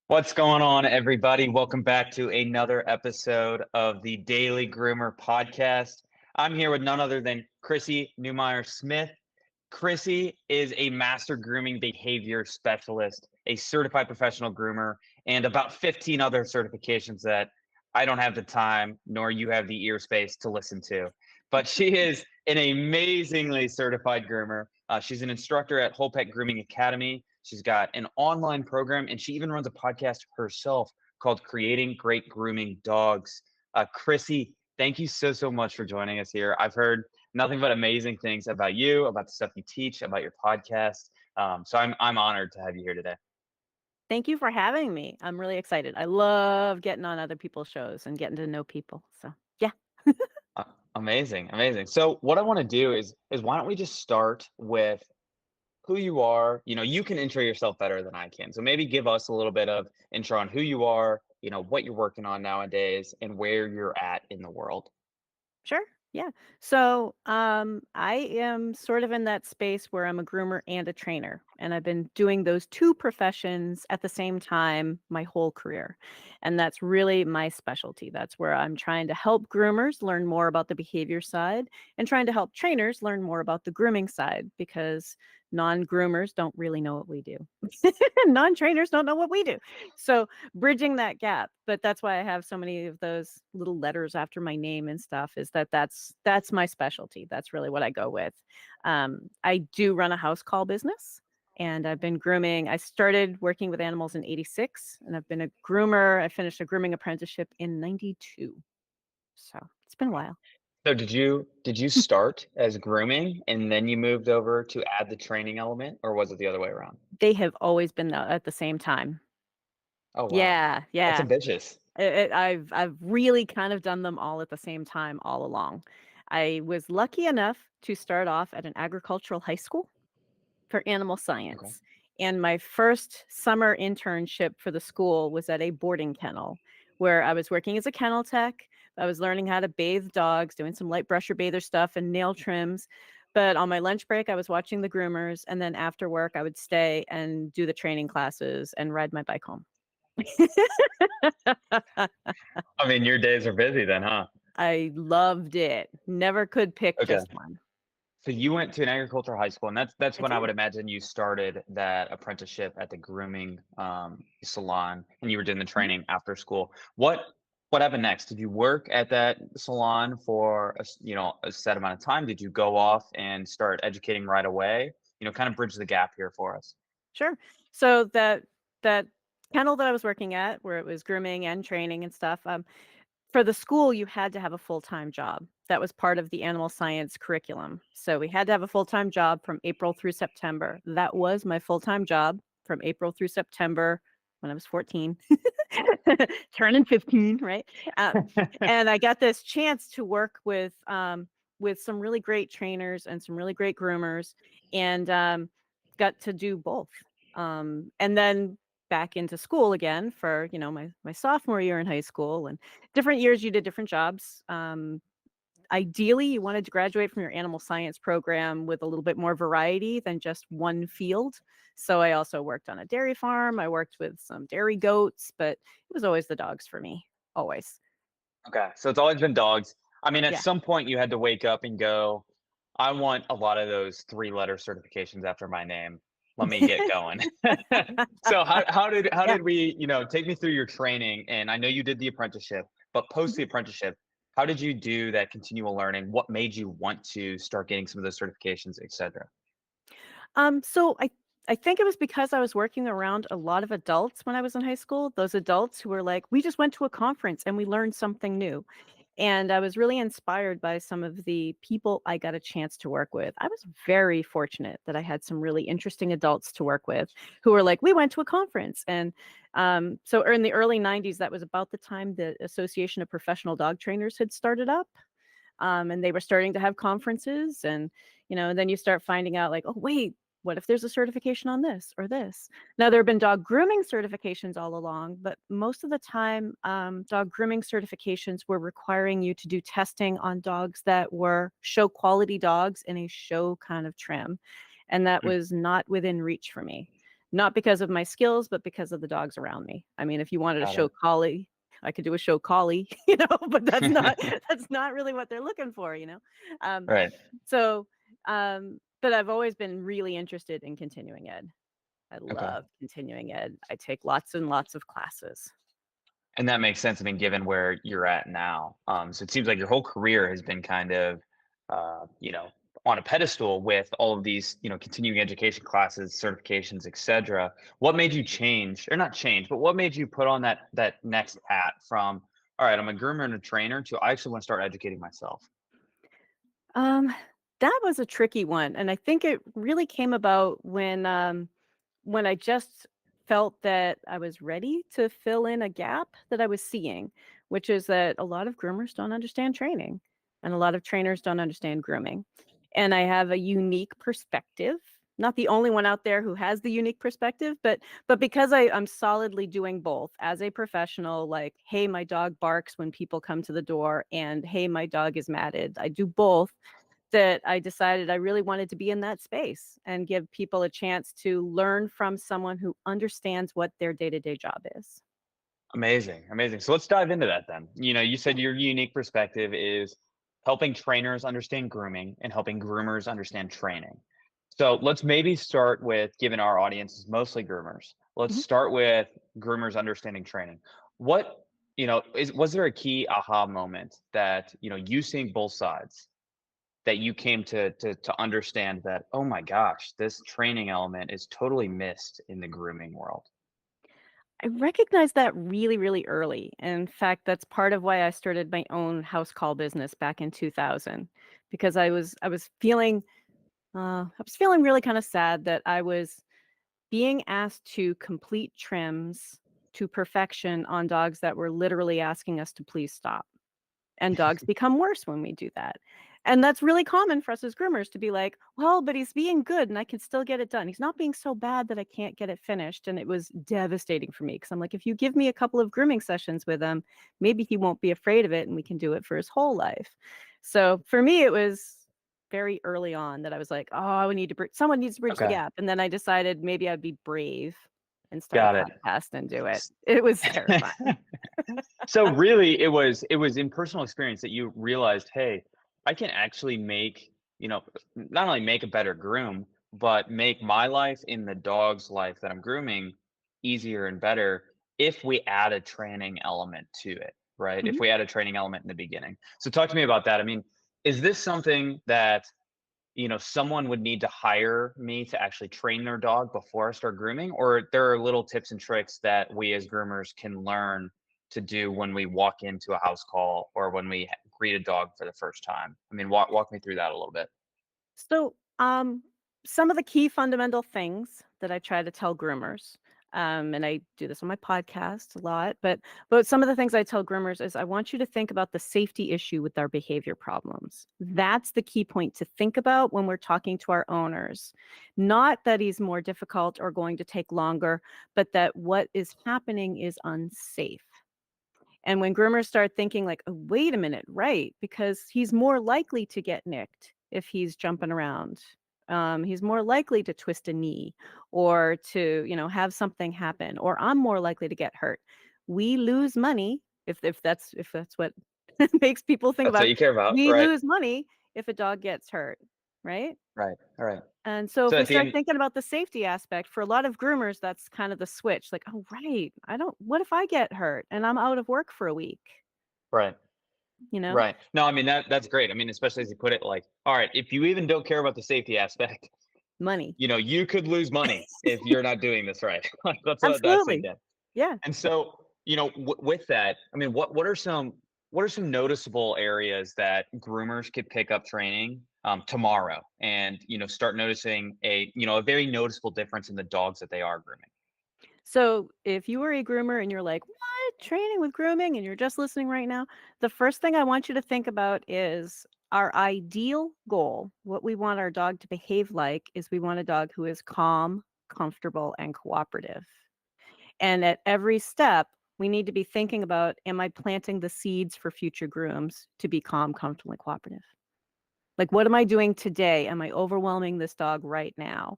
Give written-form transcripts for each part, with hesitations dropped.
What's going on, everybody? Welcome back to another episode of the Daily Groomer podcast. I'm here with none other than Chrissy Neumyer Smith. Chrissy is a master grooming behavior specialist, a certified professional groomer, and about 15 other certifications that I don't have the time nor you have the ear space to listen to. But she is an amazingly certified groomer. She's an instructor at Whole Pet Grooming Academy. She's got an online program, and she even runs a podcast herself called Creating Great Grooming Dogs. Chrissy, thank you so much for joining us here. I've heard nothing but amazing things about you, about the stuff you teach, about your podcast. So I'm honored to have you here today. Thank you for having me. I'm really excited. I love getting on other people's shows and getting to know people. So yeah. Amazing. So what I want to do is why don't we just start with who you are? You can intro yourself better than I can. So maybe give us a little bit of intro on who you are, what you're working on nowadays, and where you're at in the world. Sure. Yeah. So I am sort of in that space where I'm a groomer and a trainer. And I've been doing those two professions at the same time my whole career. And that's really my specialty. That's where I'm trying to help groomers learn more about the behavior side and trying to help trainers learn more about the grooming side, because non-groomers don't really know what we do. Non-trainers don't know what we do. So bridging that gap. But that's why I have so many of those little letters after my name and stuff, is that's my specialty. That's really what I go with. I do run a house call business, and I've been grooming. I started working with animals in '86, and I've been a groomer. I finished a grooming apprenticeship in '92. So it's been a while. So did you start as grooming and then you moved over to add the training element, or was it the other way around? They have always been at the same time. Oh wow. Yeah, That's yeah. ambitious. I've really kind of done them all at the same time all along. I was lucky enough to start off at an agricultural high school for animal Okay. science. And my first summer internship for the school was at a boarding kennel, where I was working as a kennel tech. I was learning how to bathe dogs, doing some light brusher bather stuff and nail trims. But on my lunch break, I was watching the groomers. And then after work, I would stay and do the training classes and ride my bike home. I mean, your days are busy then, huh? I loved it. Never could pick Okay. just one. So you went to an agricultural high school, and that's I when I did. would imagine you started that apprenticeship at the grooming salon, and you were doing the Mhm. training after school. What happened next? Did you work at that salon for a set amount of time? Did you go off and start educating right away? Kind of bridge the gap here for us. Sure. So that kennel that I was working at, where it was grooming and training and stuff, for the school, you had to have a full-time job. That was part of the animal science curriculum. So we had to have a full-time job from April through September. That was my full-time job from April through September when I was 14, turning 15, right? And I got this chance to work with some really great trainers and some really great groomers, and got to do both. And then back into school again for my sophomore year in high school, and different years you did different jobs. Ideally, you wanted to graduate from your animal science program with a little bit more variety than just one field. So I also worked on a dairy farm. I worked with some dairy goats, but it was always the dogs for me, always. Okay, so it's always been dogs. I mean, at Yeah. some point you had to wake up and go, I want a lot of those three-letter certifications after my name. Let me get going. So how Yeah. did we, take me through your training? And I know you did the apprenticeship, but post the apprenticeship, how did you do that continual learning? What made you want to start getting some of those certifications, et cetera? So I think it was because I was working around a lot of adults when I was in high school. Those adults who were like, we just went to a conference and we learned something new. And I was really inspired by some of the people I got a chance to work with. I was very fortunate that I had some really interesting adults to work with who were like, we went to a conference. And so in the early '90s, that was about the time the Association of Professional Dog Trainers had started up. And they were starting to have conferences, and then you start finding out, like, oh wait, what if there's a certification on this or this? Now, there have been dog grooming certifications all along, but most of the time dog grooming certifications were requiring you to do testing on dogs that were show quality dogs in a show kind of trim, and that Mm. was not within reach for me. not because of my skills, but because of the dogs around me. I mean, if you wanted a Got show it. collie, I could do a show collie, but that's not that's not really what they're looking for, Um, Right. so, but I've always been really interested in continuing ed. I Okay. love continuing ed. I take lots and lots of classes. And that makes sense. I mean, given where you're at now, so it seems like your whole career has been kind of, you know, on a pedestal with all of these, continuing education classes, certifications, etc. What made you change, or not change, but what made you put on that next hat from, all right, I'm a groomer and a trainer, to I actually want to start educating myself? Um, that was a tricky one, and I think it really came about when I just felt that I was ready to fill in a gap that I was seeing, which is that a lot of groomers don't understand training, and a lot of trainers don't understand grooming. And I have a unique perspective. Not the only one out there who has the unique perspective, but because I'm solidly doing both as a professional, like, hey, my dog barks when people come to the door, and hey, my dog is matted. I do both, that I decided I really wanted to be in that space and give people a chance to learn from someone who understands what their day-to-day job is. Amazing, amazing. So let's dive into that then. You Yeah. said your unique perspective is helping trainers understand grooming and helping groomers understand training. So let's maybe start with, given our audience is mostly groomers, let's Mhm. start with groomers understanding training. What, was there a key aha moment that, you seeing both sides, that you came to understand that, oh my gosh, this training element is totally missed in the grooming world? I recognized that really, really early. In fact, that's part of why I started my own house call business back in 2000, because I was feeling really kind of sad that I was being asked to complete trims to perfection on dogs that were literally asking us to please stop. And dogs become worse when we do that. And that's really common for us as groomers to be like, well, but he's being good and I can still get it done. He's not being so bad that I can't get it finished. And it was devastating for me because I'm like, if you give me a couple of grooming sessions with him, maybe he won't be afraid of it and we can do it for his whole life. So for me, it was very early on that I was like, oh, someone needs to bridge the Okay, gap. And then I decided maybe I'd be brave and start a got it. podcast and do it. It was terrifying. So really, it was in personal experience that you realized, hey, I can actually make, not only make a better groom, but make my life in the dog's life that I'm grooming easier and better if we add a training element to it, right? If Mhm. we add a training element in the beginning. So talk to me about that. I mean, is this something that, someone would need to hire me to actually train their dog before I start grooming, or there are little tips and tricks that we as groomers can learn to do when we walk into a house call or when we greet a dog for the first time? I mean, walk me through that a little bit. So, some of the key fundamental things that I try to tell groomers, and I do this on my podcast a lot, but some of the things I tell groomers is I want you to think about the safety issue with our behavior problems. That's the key point to think about when we're talking to our owners. Not that he's more difficult or going to take longer, but that what is happening is unsafe. And when groomers start thinking like, oh, wait a minute, right, because he's more likely to get nicked if he's jumping around. He's more likely to twist a knee or to, have something happen, or I'm more likely to get hurt. We lose money if that's what makes people think That's about what it. you care about, We right? lose money if a dog gets hurt, right? Right. All right. And so if So we at the start end, thinking about the safety aspect, for a lot of groomers, that's kind of the switch. Like, oh, right. What if I get hurt and I'm out of work for a week? right. You know? Right. No, I mean that's great. I mean, especially as you put it, like, all right, if you even don't care about the safety aspect, Money. you could lose money if you're not doing this right. Like, let's say Absolutely. that. Yeah. And so, with that, I mean, what are some noticeable areas that groomers could pick up training tomorrow, and start noticing a very noticeable difference in the dogs that they are grooming? So if you were a groomer and you're like, what? Training with grooming? And you're just listening right now, the first thing I want you to think about is our ideal goal. What we want our dog to behave like is we want a dog who is calm, comfortable, and cooperative. And at every step, we need to be thinking about, am I planting the seeds for future grooms to be calm, comfortable, and cooperative? Like, what am I doing today? Am I overwhelming this dog right now?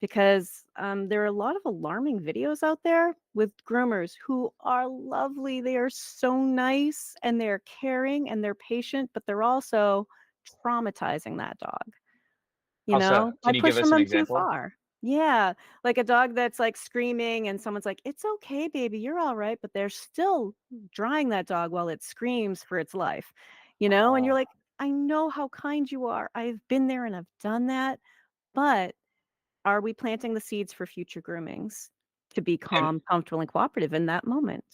because there are a lot of alarming videos out there with groomers who are lovely. They are so nice and they're caring and they're patient, but they're also traumatizing that dog, How so? by Can you give pushing us an them too example? far. Yeah, like a dog that's like screaming and someone's like, "It's okay, baby, you're all right," but they're still drying that dog while it screams for its life, and you're Oh, like, "I know how kind you are. I've been there and I've done that, but are we planting the seeds for future groomings to be and calm, comfortable, and cooperative in that moment?"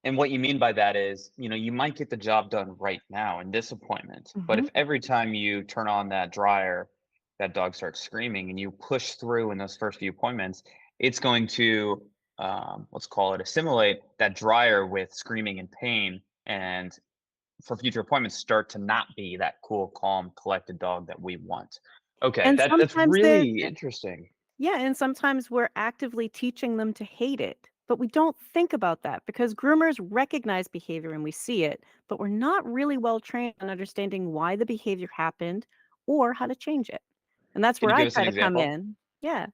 and what you mean by that is, you might get the job done right now in this appointment, but Mhm. if every time you turn on that dryer, that dog starts screaming and you push through in those first few appointments, it's going to, let's call it assimilate that dryer with screaming and pain, and for future appointments start to not be that cool, calm, collected dog that we want. Okay, And that's sometimes they're really interesting. Yeah, and sometimes we're actively teaching them to hate it, but we don't think about that because groomers recognize behavior and we see it, but we're not really well trained on understanding why the behavior happened or how to change it. And that's Can where you I give us try an to come example? in. Yeah.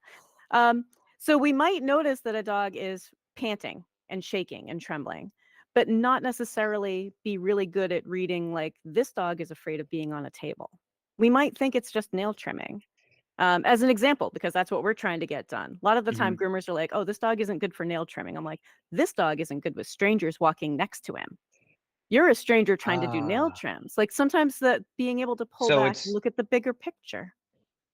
Um, so we might notice that a dog is panting and shaking and trembling, but not necessarily be really good at reading, like, this dog is afraid of being on a table. We might think it's just nail trimming. As an example, because that's what we're trying to get done. A lot of the time, Mhm. groomers are like, "Oh, this dog isn't good for nail trimming." I'm like, "This dog isn't good with strangers walking next to him. You're a stranger trying to do nail Ah, trims." Like, sometimes that being able to pull so back and it's look at the bigger picture.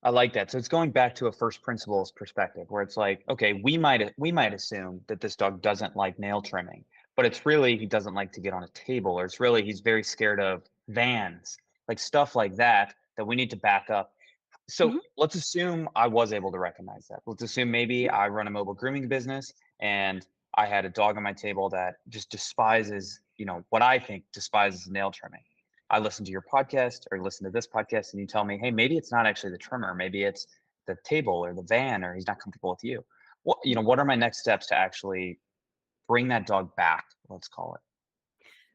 I like that. So it's going back to a first principles perspective where it's like, okay, we might assume that this dog doesn't like nail trimming, but it's really he doesn't like to get on a table, or it's really he's very scared of vans, like stuff like that that we need to back up. So Mhm, let's assume I was able to recognize that. Let's assume maybe mhm, I run a mobile grooming business and I had a dog on my table that just despises, what I think despises nail trimming. I listen to your podcast or listen to this podcast and you tell me, hey, maybe it's not actually the trimmer, maybe it's the table or the van or he's not comfortable with you. mhm. What are my next steps to actually bring that dog back? Let's call it.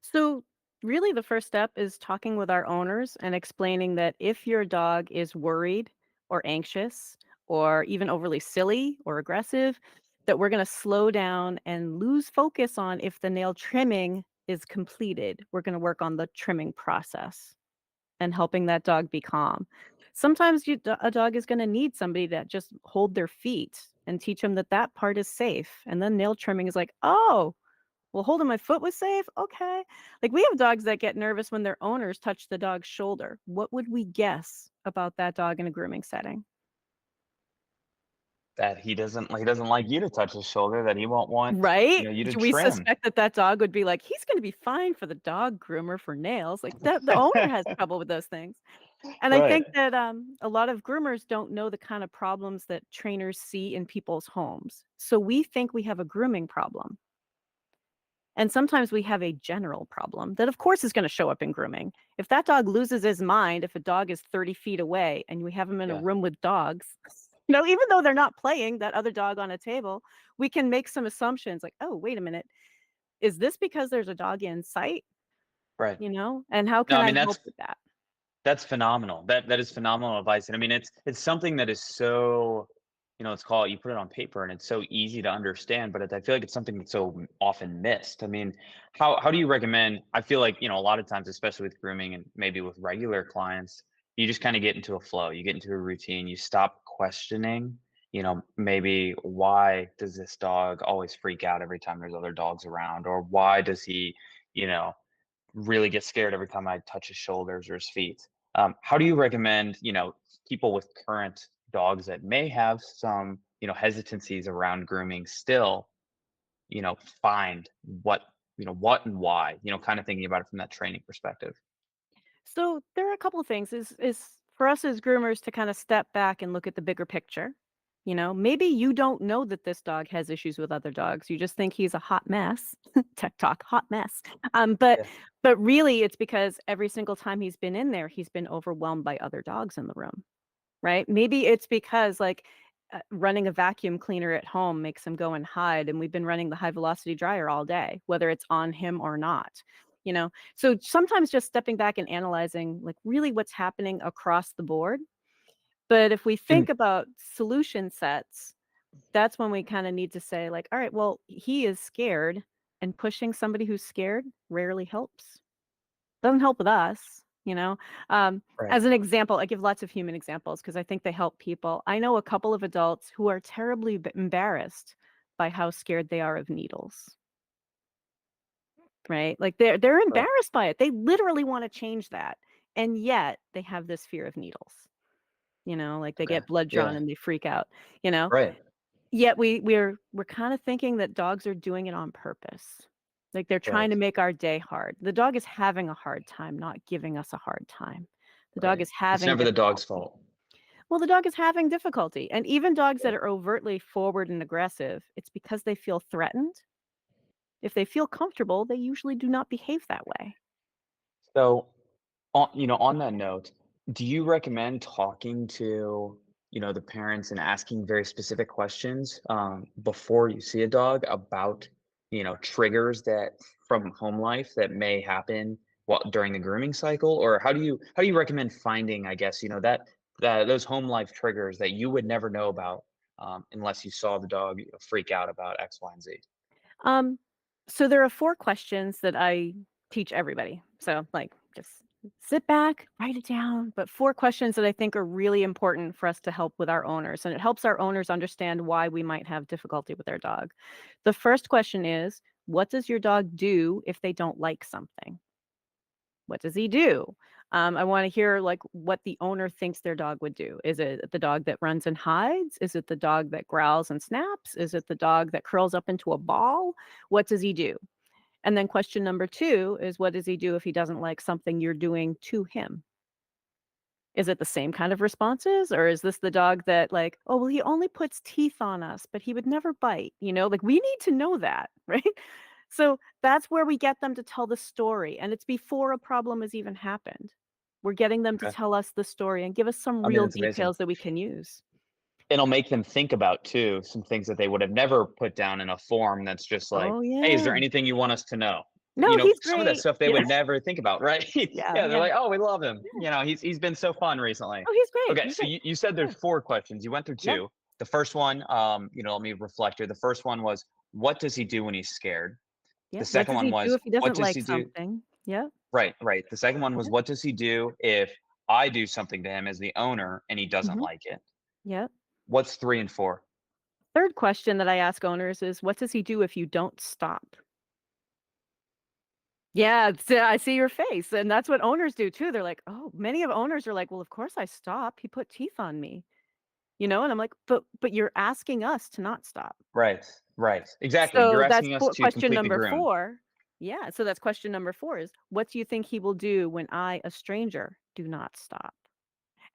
So, really, the first step is talking with our owners and explaining that if your dog is worried or anxious or even overly silly or aggressive, that we're going to slow down and lose focus on if the nail trimming is completed. We're going to work on the trimming process and helping that dog be calm. Sometimes a dog is going to need somebody to just hold their feet and teach them that that part is safe. And then nail trimming is like, oh, well, holding my foot was safe? Okay. Like, we have dogs that get nervous when their owners touch the dog's shoulder. What would we guess about that dog in a grooming setting? That he doesn't like you to touch his shoulder, that he won't want, Right? you to We trim. suspect that that dog would be like, "He's gonna be fine for the dog groomer for nails." Like, the owner has trouble with those things. And I Right. think that, a lot of groomers don't know the kind of problems that trainers see in people's homes. So we think we have a grooming problem. And sometimes we have a general problem that, of course, is going to show up in grooming. If that dog loses his mind, if a dog is 30 feet away and we have him in a Yeah. room with dogs, even though they're not playing that other dog on a table, we can make some assumptions like, oh, wait a minute. Is this because there's a dog in sight? Right. And how No, can I I mean, help with that? that's phenomenal. That is phenomenal advice, and I mean, it's something that is so, let's call it, you put it on paper, and it's so easy to understand, but I feel like it's something that's so often missed. I mean, how do you recommend? I feel like a lot of times, especially with grooming and maybe with regular clients, you just kind of get into a flow. You get into a routine. You stop questioning. Maybe why does this dog always freak out every time there's other dogs around, or why does he, you know, really get scared every time I touch his shoulders or his feet. How do you recommend, people with current dogs that may have some, hesitancies around grooming still, find what and why, kind of thinking about it from that training perspective. So there are a couple of things is for us as groomers to kind of step back and look at the bigger picture. Maybe you don't know that this dog has issues with other dogs. You just think he's a hot mess. Tech talk, hot mess. But Yeah. but really it's because every single time he's been in there, he's been overwhelmed by other dogs in the room, right? Maybe it's because, like, running a vacuum cleaner at home makes him go and hide, and we've been running the high velocity dryer all day, whether it's on him or not. So sometimes just stepping back and analyzing, like, really what's happening across the board. But if we And think about solution sets, that's when we kind of need to say, like, all right, well, he is scared, and pushing somebody who's scared rarely helps. Doesn't help with us, you know? right. As an example, I give lots of human examples because I think they help people. I know a couple of adults who are terribly embarrassed by how scared they are of needles, right? Like they're Right. embarrassed by it. They literally want to change that. And yet they have this fear of needles. Like they Okay. get blood drawn Yeah. and they freak out, you know? Right. Yet we're kind of thinking that dogs are doing it on purpose. Like they're trying Right. to make our day hard. The dog is having a hard time, not giving us a hard time. The dog Right. is It's having never the dog's difficulty. fault. Well, the dog is having difficulty. And even dogs that Right. are overtly forward and aggressive, it's because they feel threatened. If they feel comfortable, they usually do not behave that way. So, on that note, do you recommend talking to, the parents and asking very specific questions before you see a dog about, triggers that from home life that may happen during the grooming cycle? Or how do you recommend finding, I guess, that those home life triggers that you would never know about unless you saw the dog freak out about X, Y, and Z? Um, so there are 4 questions that I teach everybody. So, like, just sit back, write it down, but 4 questions that I think are really important for us to help with our owners, and it helps our owners understand why we might have difficulty with their dog. The first question is, what does your dog do if they don't like something? What does he do? I want to hear like what the owner thinks their dog would do. Is it the dog that runs and hides? Is it the dog that growls and snaps? Is it the dog that curls up into a ball? What does he do? And then question number 2 is what does he do if he doesn't like something you're doing to him? Is it the same kind of responses, or is this the dog that like, "Oh, well, he only puts teeth on us, but he would never bite," Like, we need to know that, right? So, that's where we get them to tell the story, and it's before a problem has even happened. We're getting them to Okay. tell us the story and give us some I mean, real that's amazing. details that we can use. It'll make them think about too, some things that they would have never put down in a form that's just like, Oh, "Hey, is there yeah. anything you want us to know?" "No, he's Some of that great." stuff they Yeah. would never think about, right? Yeah, Yeah, they're yeah. like, "Oh, we love him. Yeah. He's been so fun recently." "Oh, he's great, Okay, he's so great." you said Yeah. there's 4 questions. You went through Yep. 2. The first one, let me reflect here. The first one was, "What does he do when he's scared?" The Yep. "What second does one he do was, if he "What doesn't does like he do?" something?" Yep. Right, right. The second one was, Yep. "What does he do if I do something to him as the owner and he doesn't Mhm. like it?" Yep. What's 3 and 4? Third question that I ask owners is, "What does he do if you don't stop?" Yeah, I see your face, and that's what owners do too. They're like, "Oh," many of owners are like, "Well, of course I stop. He put teeth on me." And I'm like, "But you're asking us to not stop." Right, right. Exactly. You're So that's asking us to question complete the number groom. 4. Yeah, so that's question number 4 is, "What do you think he will do when I, a stranger, do not stop?"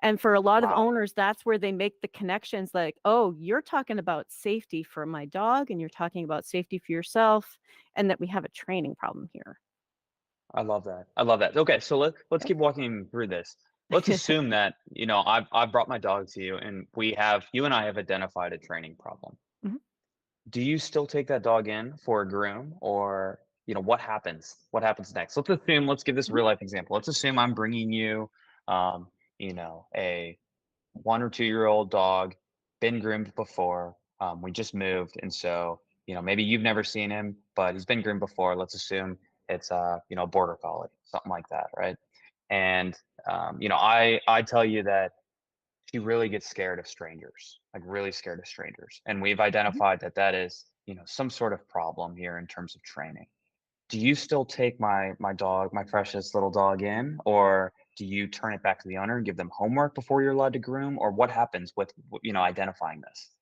And for a lot of Wow, owners, that's where they make the connections like, "Oh, you're talking about safety for my dog, and you're talking about safety for yourself, and that we have a training problem here." I love that. I love that. Okay, so let's keep walking through this. Let's Yep. assume that, I've brought my dog to you and you and I have identified a training problem. Mhm, Do you still take that dog in for a groom or, what happens? What happens next? Let's give this a mhm, real life example. Let's assume I'm bringing you, um, a 1 or 2-year-old dog, been groomed before. We just moved, and so maybe you've never seen him, but he's been groomed before. Let's assume it's a border collie, something like that, right? And I tell you that she really gets scared of strangers, like really scared of strangers, and we've mhm. identified that that is some sort of problem here in terms of training. Do you still take my dog, my precious little dog in, or do you turn it back to the owner and give them homework before you're allowed to groom, or what happens with identifying this?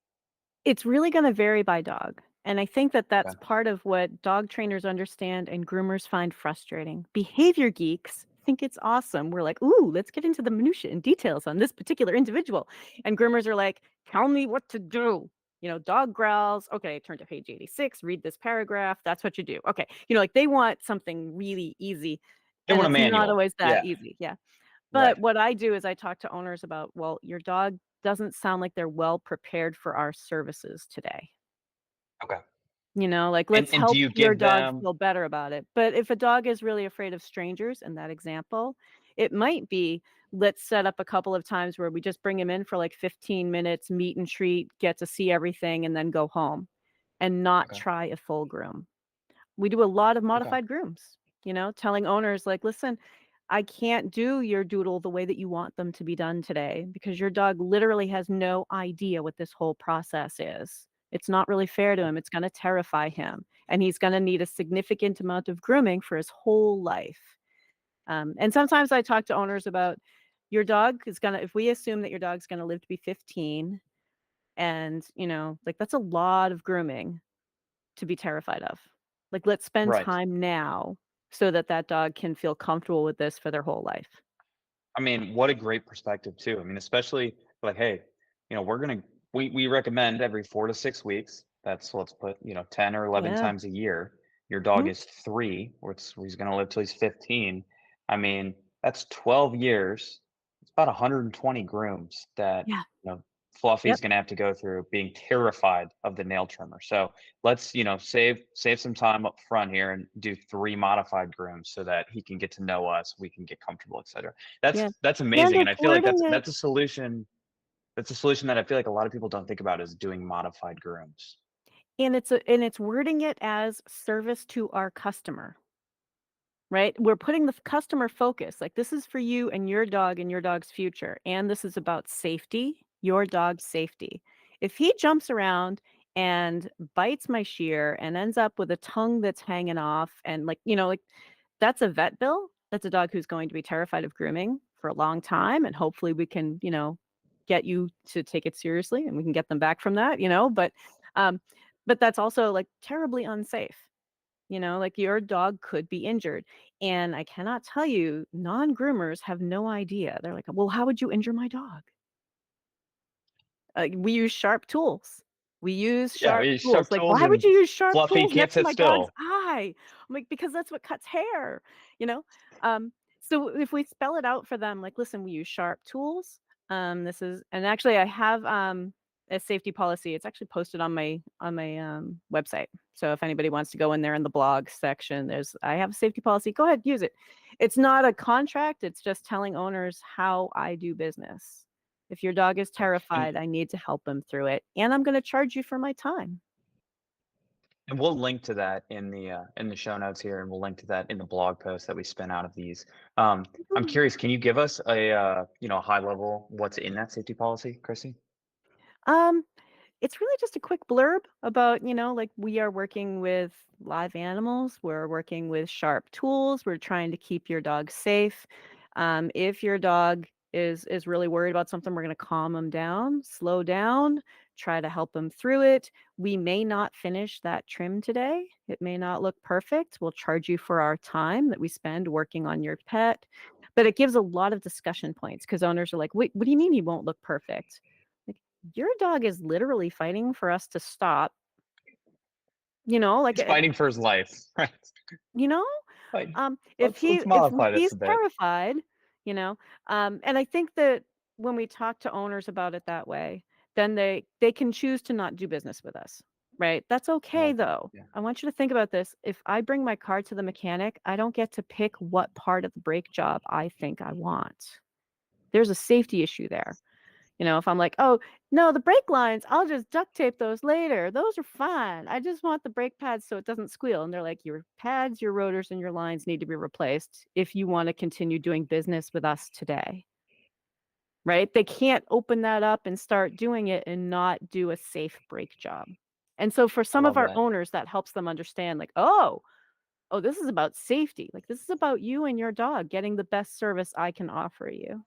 It's really gonna vary by dog, and I think that Okay. that's part of what dog trainers understand and groomers find frustrating. Behavior geeks think it's awesome. We're like, "Ooh, let's get into the minutia and details on this particular individual," and groomers are like, "Tell me what to do." Dog growls, "Okay, turn to page 86, read this paragraph, that's what you do." Okay, like, they want something really easy, They and want a it's not manual. always that Yeah. easy, yeah. But Right. what I do is I talk to owners about, "Well, your dog doesn't sound like they're well prepared for our services today." Okay. Like, And let's and do help you your give dog them feel better about it. But if a dog is really afraid of strangers in that example, it might be, let's set up a couple of times where we just bring him in for like 15 minutes, meet and treat, get to see everything, and then go home, and not Okay. try a full groom. We do a lot of Okay. modified grooms, telling owners like, listen, I can't do your doodle the way that you want them to be done today because your dog literally has no idea what this whole process is. It's not really fair to him. It's going to terrify him, and he's going to need a significant amount of grooming for his whole life. And sometimes I talk to owners about your dog is going to, if we assume that your dog's going to live to be 15, and, like that's a lot of grooming to be terrified of. Like, let's spend Right. time now so that that dog can feel comfortable with this for their whole life. I mean, what a great perspective too. I mean, especially like, hey, we recommend every 4 to 6 weeks. That's let's put 10 or 11 Yeah. times a year. Your dog Mhm. is 3, or he's going to live till he's 15. I mean, that's 12 years. It's about 120 grooms that Yeah. Fluffy's Yep. going to have to go through, being terrified of the nail trimmer. So let's save some time up front here and do 3 modified grooms so that he can get to know us, we can get comfortable, etc. Yeah. That's And amazing, and it's I feel like wording it. that's a solution. That's a solution that I feel like a lot of people don't think about, is doing modified grooms. And it's wording it as service to our customer, right? We're putting the customer focus. Like, this is for you and your dog and your dog's future. And this is about safety, your dog's safety. If he jumps around and bites my shear and ends up with a tongue that's hanging off, and like that's a vet bill. That's a dog who's going to be terrified of grooming for a long time. And hopefully we can, get you to take it seriously and we can get them back from that, um, but that's also like terribly unsafe. Like your dog could be injured. And I cannot tell you, non-groomers have no idea. They're like, well, how would you injure my dog? We use sharp tools. We use Yeah, sharp we use tools. sharp Like, tools, why would and you use sharp Fluffy tools can't next to sit my dog's still. eye? I'm like, because that's what cuts hair, you know? So if we spell it out for them, like, listen, we use sharp tools. This is, and actually I have a safety policy. It's actually posted on my website. So if anybody wants to go in there in the blog section, I have a safety policy. Go ahead, use it. It's not a contract. It's just telling owners how I do business. If your dog is And terrified, I need to help them through it, and I'm going to charge you for my time. and we'll link to that in the show notes here, and we'll link to that in the blog post that we spin out of these. I'm Mhm. curious, can you give us a high level what's in that safety policy, Chrissy? Um, it's really just a quick blurb about, like, we are working with live animals. We're working with sharp tools. We're trying to keep your dog safe. If your dog is really worried about something, we're going to calm them down, slow down, try to help them through it. We may not finish that trim today. It may not look perfect. We'll charge you for our time that we spend working on your pet. But it gives a lot of discussion points because owners are like, wait, what do you mean he won't look perfect? Your dog is literally fighting for us to stop, like, He's fighting for his life, right? you know, Like, if let's if modify this he's a bit. terrified, and I think that when we talk to owners about it that way, then they can choose to not do business with us, right? That's I okay love that. though. Yeah. I want you to think about this. If I bring my car to the mechanic, I don't get to pick what part of the brake job I think I want. There's a safety issue there. If I'm like, oh, no, the brake lines, I'll just duct tape those later. Those are fine. I just want the brake pads so it doesn't squeal. And they're like, your pads, your rotors, and your lines need to be replaced if you want to continue doing business with us today. Right? They can't open that up and start doing it and not do a safe brake job. And so for I some of love our that. owners, that helps them understand, like, oh, this is about safety. Like, this is about you and your dog getting the best service I can offer you.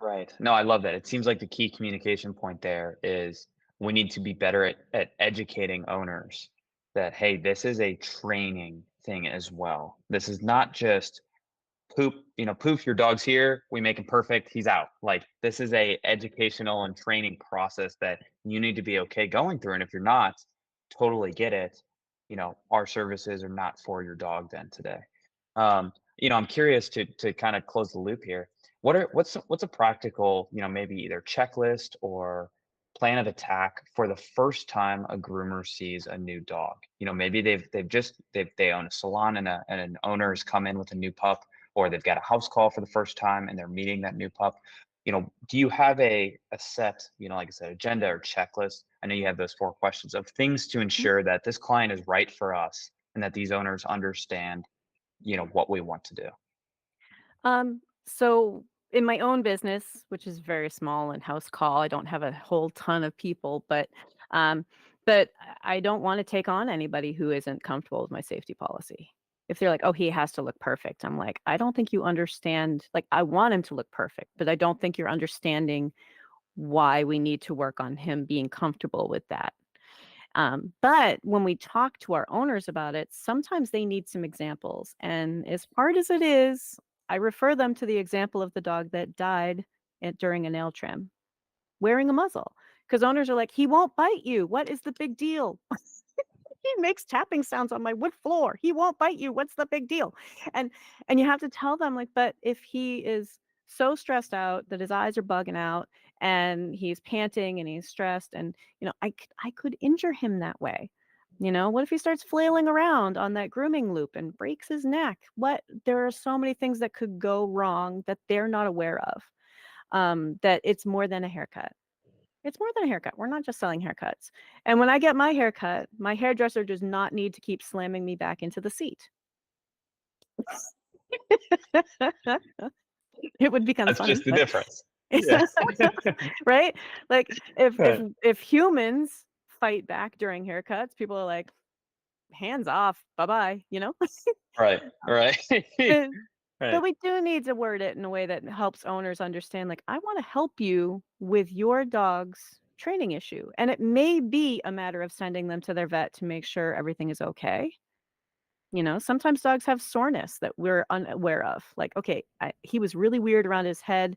Right. No, I love that. It seems like the key communication point there is we need to be better at educating owners that, hey, this is a training thing as well. This is not just poof, your dog's here, we make him perfect, he's out. Like, this is a educational and training process that you need to be okay going through. And if you're not, totally get it. Our services are not for your dog then today. I'm curious to kind of close the loop here. What's a practical, maybe either checklist or plan of attack for the first time a groomer sees a new dog? Maybe they own a salon, and an owner has come in with a new pup, or they've got a house call for the first time and they're meeting that new pup. Do you have a set, like I said, agenda or checklist? I know you have those 4 questions of things to ensure that this client is right for us and that these owners understand, what we want to do. So in my own business, which is very small and house call, I don't have a whole ton of people, um, but I don't want to take on anybody who isn't comfortable with my safety policy. If they're like, "Oh, he has to look perfect," I'm like, "I don't think you understand. Like, I want him to look perfect, but I don't think you're understanding why we need to work on him being comfortable with that." But when we talk to our owners about it, sometimes they need some examples. And as hard as it is, I refer them to the example of the dog that died during a nail trim wearing a muzzle. Because owners are like, he won't bite you. What is the big deal? He makes tapping sounds on my wood floor. He won't bite you. What's the big deal? And and you have to tell them like, but if he is so stressed out that his eyes are bugging out and he's panting and he's stressed and I could injure him that way. What if he starts flailing around on that grooming loop and breaks his neck? There are so many things that could go wrong that they're not aware of. That it's more than a haircut. It's more than a haircut. We're not just selling haircuts. And when I get my haircut, my hairdresser does not need to keep slamming me back into the seat. It would become That's funny, just the but difference. Yeah. right? Like if if Right. if humans fight back during haircuts, people are like, hands off, bye-bye. Right. Right. But but Right. we do need to word it in a way that helps owners understand, like, I want to help you with your dog's training issue. And it may be a matter of sending them to their vet to make sure everything is okay. Sometimes dogs have soreness that we're unaware of. Like, okay, he was really weird around his head.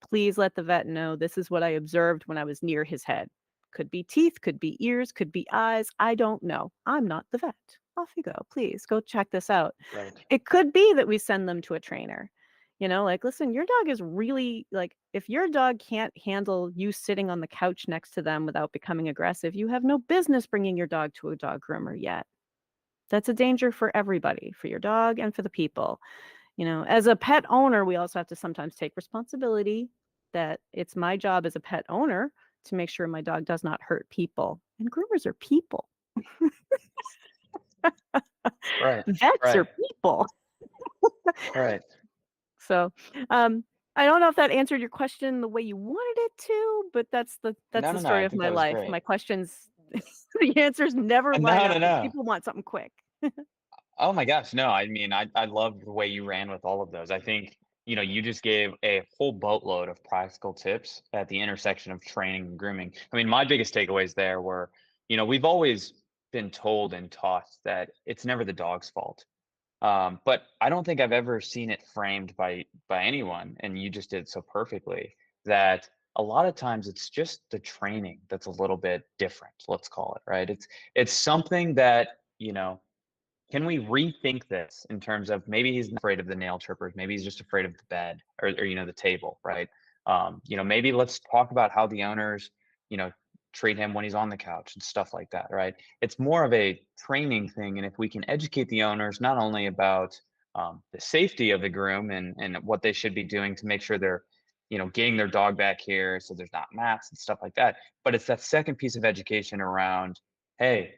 Please let the vet know this is what I observed when I was near his head. Could be teeth, could be ears, could be eyes. I don't know. I'm not the vet. Off you go. Please go check this out. Right. It could be that we send them to a trainer. Like, listen, your dog is really like, if your dog can't handle you sitting on the couch next to them without becoming aggressive, you have no business bringing your dog to a dog groomer yet. That's a danger for everybody, for your dog and for the people. As a pet owner, we also have to sometimes take responsibility that it's my job as a pet owner to make sure my dog does not hurt people. And groomers are people. Right. Vets are Right. people. Right. So, I don't know if that answered your question the way you wanted it to, but that's No, the no, no. story I of think my that was life. great. My questions, the answers never line No, up no, because no. people want something quick. Oh my gosh, no, I mean, I love the way you ran with all of those. I think, you just gave a whole boatload of practical tips at the intersection of training and grooming. I mean, my biggest takeaways there were, we've always been told and taught that it's never the dog's fault. But I don't think I've ever seen it framed by anyone, and you just did so perfectly, that a lot of times it's just the training that's a little bit different, let's call it, right? It's something that, can we rethink this in terms of maybe he's not afraid of the nail trippers, maybe he's just afraid of the bed or the table, right? Maybe let's talk about how the owners, you know, treat him when he's on the couch and stuff like that, right? It's more of a training thing, and if we can educate the owners not only about the safety of the groom and what they should be doing to make sure they're, getting their dog back here so there's not mats and stuff like that, but it's that second piece of education around, hey,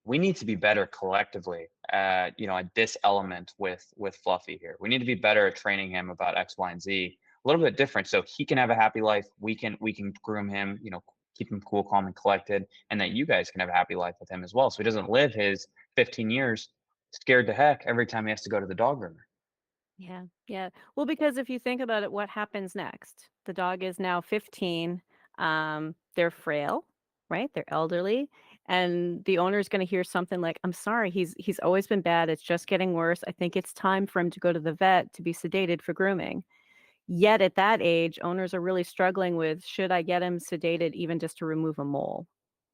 we need to be better collectively at this element with Fluffy here. We need to be better at training him about X, Y, and Z a little bit different so he can have a happy life. We can groom him, keep him cool, calm, and collected, and that you guys can have a happy life with him as well. So he doesn't live his 15 years scared to heck every time he has to go to the dog groomer. Yeah, yeah. Well, because if you think about it, what happens next? The dog is now 15. They're frail, right? They're elderly, and the owner is going to hear something like, "I'm sorry, he's always been bad. It's just getting worse. I think it's time for him to go to the vet to be sedated for grooming." Yet at that age, owners are really struggling with, should I get him sedated even just to remove a mole?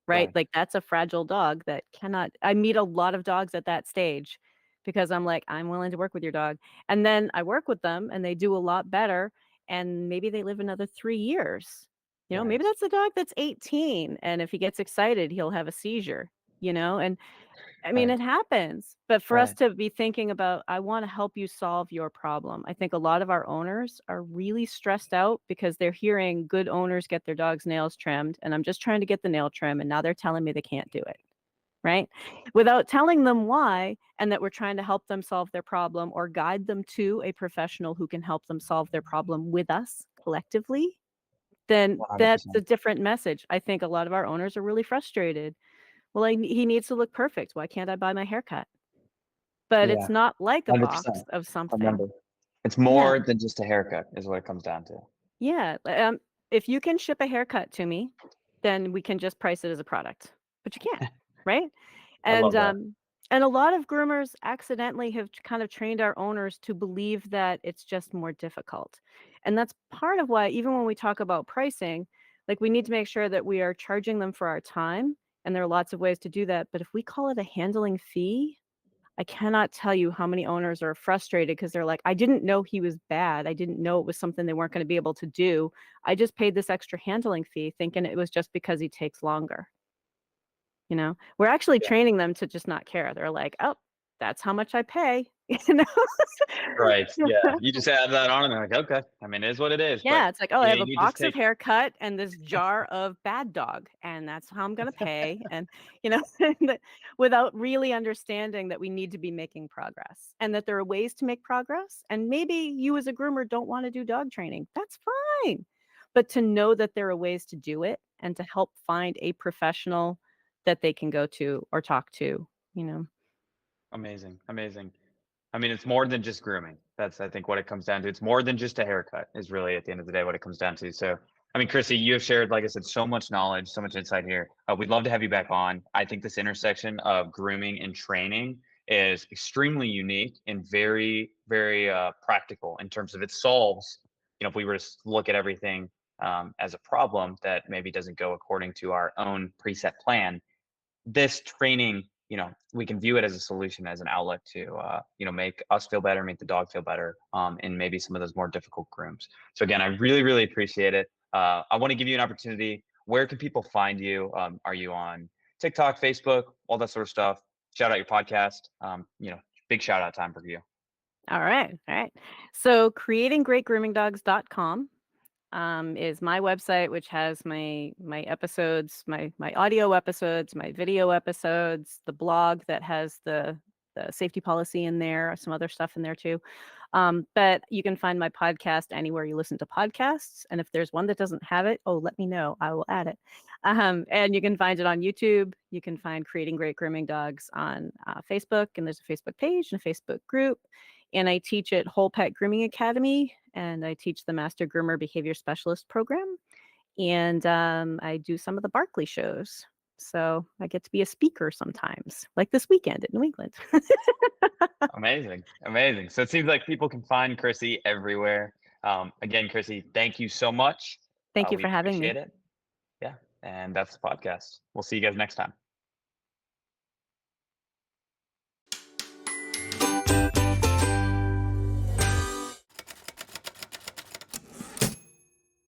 Right? Right. Like, that's a fragile dog that cannot. I meet a lot of dogs at that stage because I'm like, "I'm willing to work with your dog." And then I work with them and they do a lot better, and maybe they live another 3 years. Maybe Right. that's a dog that's 18, and if he gets excited, he'll have a seizure, and I mean, Right. it happens, but for us Right. to be thinking about, "I wanna help you solve your problem." I think a lot of our owners are really stressed out because they're hearing good owners get their dog's nails trimmed, and I'm just trying to get the nail trim, and now they're telling me they can't do it, right? Without telling them why, and that we're trying to help them solve their problem or guide them to a professional who can help them solve their problem with us collectively, then that's a 100%. different message. I think a lot of our owners are really frustrated. "Well, he needs to look perfect. Why can't I buy my haircut?" But Yeah. it's not like a 100%. box of something. Remember, it's Yeah, more than just a haircut is what it comes down to. yeah, if you can ship a haircut to me, then we can just price it as a product, but you can't, right? I And, love that. and a lot of groomers accidentally have kind of trained our owners to believe that it's just more difficult, and that's part of why even when we talk about pricing, like, we need to make sure that we are charging them for our time, and there are lots of ways to do that, but if we call it a handling fee, I cannot tell you how many owners are frustrated because 'cause they're like, "I didn't know he was bad. I didn't know it was something they weren't gonna be able to do. I just paid this extra handling fee thinking it was just because he takes longer." You know? We're actually Yeah. training them to just not care. They're like, "Oh, that's how much I pay." You know? Right. Yeah. You just add that on and they're like, okay. I mean, it is what it is. But Yeah, it's like, "Oh, I yeah, have you a need to box of take haircut and this jar of bad dog, and that's how I'm gonna pay," and, you know, that without really understanding that we need to be making progress, and that there are ways to make progress, and maybe you as a groomer don't wanna do dog training, that's fine, but to know that there are ways to do it and to help find a professional that they can go to or talk to, you know? amazing. Amazing. I mean, it's more than just grooming. That's, I think, what it comes down to. It's more than just a haircut, is really at the end of the day what it comes down to. So, I mean, Chrissy, you have shared, like I said, so much knowledge, so much insight here. We'd love to have you back on. I think this intersection of grooming and training is extremely unique and very, very practical in terms of it solves, if we were to look at everything as a problem that maybe doesn't go according to our own preset plan, this training, we can view it as a solution, as an outlet to, make us feel better, make the dog feel better, in maybe some of those more difficult grooms. So again, I really, really appreciate it. I want to give you an opportunity. Where can people find you? Are you on TikTok, Facebook, all that sort of stuff? Shout out your podcast. Big shout out time for you. Alright, alright. So creatinggreatgroomingdogs.com is my website, which has my episodes, my audio episodes, my video episodes, the blog that has the safety policy in there, some other stuff in there too. But you can find my podcast anywhere you listen to podcasts, and if there's one that doesn't have it, oh, let me know. I will add it. And you can find it on YouTube. You can find Creating Great Grooming Dogs on Facebook, and there's a Facebook page and a Facebook group. And I teach at Whole Pet Grooming Academy, and I teach the Master Groomer Behavior Specialist program. And I do some of the Barkley shows. So I get to be a speaker sometimes, like this weekend at New England. Amazing, amazing. So it seems like people can find Chrissy everywhere. Again, Chrissy, thank you so much. Thank you We for having appreciate me. it. Yeah, and that's the podcast. We'll see you guys next time.